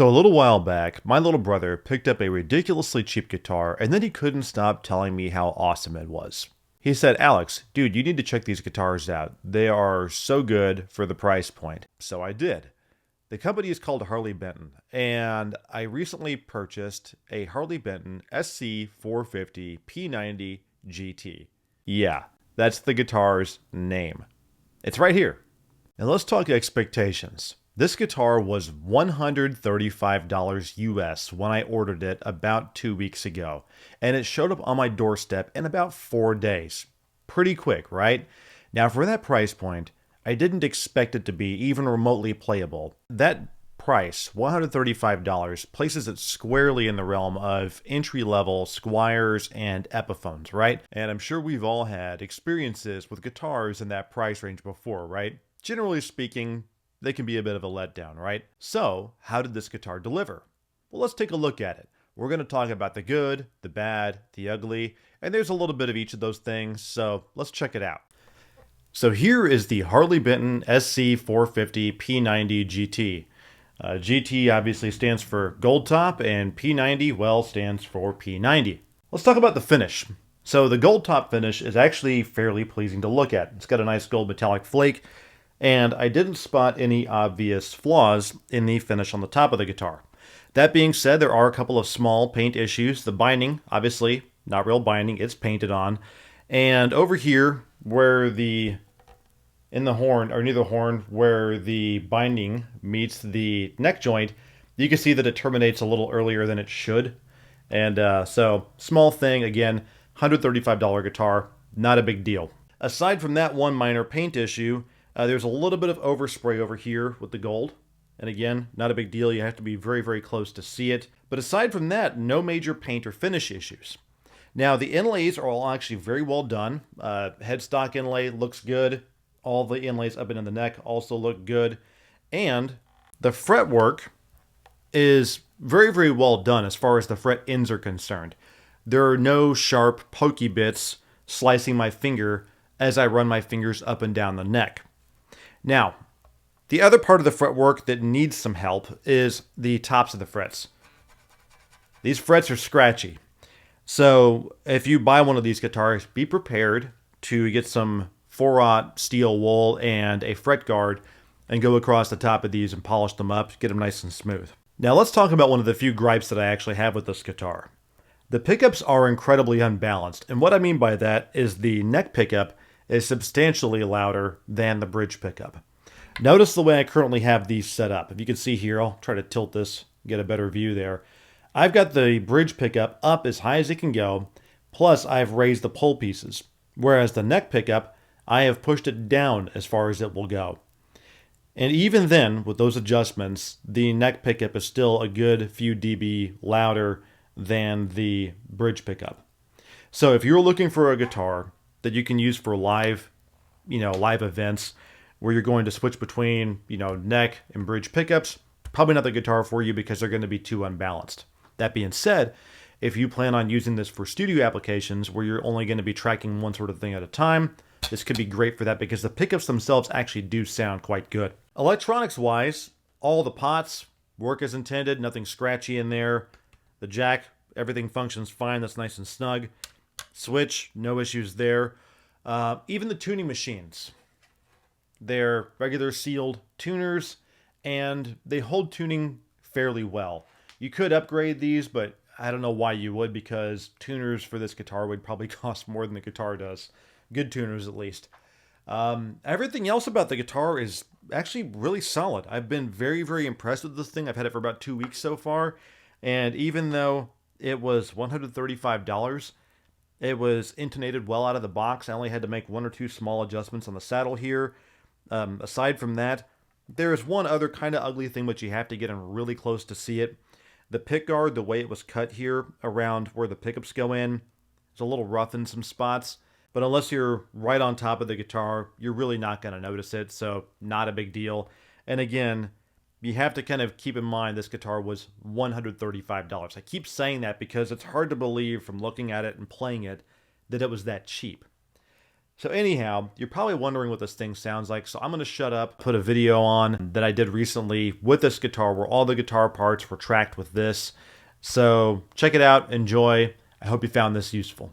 So a little while back, my little brother picked up a ridiculously cheap guitar, and then he couldn't stop telling me how awesome it was. He said, "Alex, dude, you need to check these guitars out. They are so good for the price point." So I did. The company is called Harley Benton, and I recently purchased a Harley Benton SC450 P90 GT. Yeah, that's the guitar's name. It's right here. Now let's talk expectations. This guitar was $135 US when I ordered it about 2 weeks ago, and it showed up on my doorstep in about 4 days. Pretty quick, right? Now for that price point, I didn't expect it to be even remotely playable. That price, $135, places it squarely in the realm of entry-level Squiers and Epiphones, right? And I'm sure we've all had experiences with guitars in that price range before, right? Generally speaking, they can be a bit of a letdown, right? So, how did this guitar deliver? Well, let's take a look at it. We're going to talk about the good, the bad, the ugly, and there's a little bit of each of those things, so let's check it out. So here is the Harley Benton SC450 P90 GT. GT obviously stands for Gold Top, and P90, well, stands for P90. Let's talk about the finish. So the Gold Top finish is actually fairly pleasing to look at. It's got a nice gold metallic flake, and I didn't spot any obvious flaws in the finish on the top of the guitar. That being said, there are a couple of small paint issues. The binding, obviously, not real binding, it's painted on. And over here, where in the horn, or near the horn, where the binding meets the neck joint, you can see that it terminates a little earlier than it should. And so, small thing, again, $135 guitar, not a big deal. Aside from that one minor paint issue, there's a little bit of overspray over here with the gold. And again, not a big deal. You have to be very, very close to see it. But aside from that, no major paint or finish issues. Now, the inlays are all actually very well done. Headstock inlay looks good. All the inlays up and in the neck also look good. And the fretwork is very, very well done as far as the fret ends are concerned. There are no sharp, pokey bits slicing my finger as I run my fingers up and down the neck. Now, the other part of the fretwork that needs some help is the tops of the frets. These frets are scratchy. So if you buy one of these guitars, be prepared to get some 4/0 steel wool and a fret guard and go across the top of these and polish them up, get them nice and smooth. Now let's talk about one of the few gripes that I actually have with this guitar. The pickups are incredibly unbalanced, and what I mean by that is the neck pickup is substantially louder than the bridge pickup. Notice the way I currently have these set up. If you can see here, I'll try to tilt this, get a better view there. I've got the bridge pickup up as high as it can go, plus I've raised the pole pieces, whereas the neck pickup, I have pushed it down as far as it will go. And even then, with those adjustments, the neck pickup is still a good few dB louder than the bridge pickup. So if you're looking for a guitar that you can use for live events where you're going to switch between, neck and bridge pickups, probably not the guitar for you because they're going to be too unbalanced. That being said, if you plan on using this for studio applications where you're only going to be tracking one sort of thing at a time, this could be great for that because the pickups themselves actually do sound quite good. Electronics-wise, all the pots work as intended, nothing scratchy in there. The jack, everything functions fine, that's nice and snug. Switch, no issues there. Even the tuning machines. They're regular sealed tuners, and they hold tuning fairly well. You could upgrade these, but I don't know why you would, because tuners for this guitar would probably cost more than the guitar does. Good tuners, at least. Everything else about the guitar is actually really solid. I've been very, very impressed with this thing. I've had it for about 2 weeks so far, and even though it was $135, it was intonated well out of the box. I only had to make 1 or 2 small adjustments on the saddle here. Aside from that, there is one other kind of ugly thing, but you have to get in really close to see it. The pick guard, the way it was cut here around where the pickups go in, it's a little rough in some spots. But unless you're right on top of the guitar, you're really not going to notice it, so not a big deal. And again, you have to kind of keep in mind this guitar was $135. I keep saying that because it's hard to believe from looking at it and playing it that it was that cheap. So anyhow, you're probably wondering what this thing sounds like, so I'm going to shut up, put a video on that I did recently with this guitar where all the guitar parts were tracked with this. So check it out, enjoy. I hope you found this useful.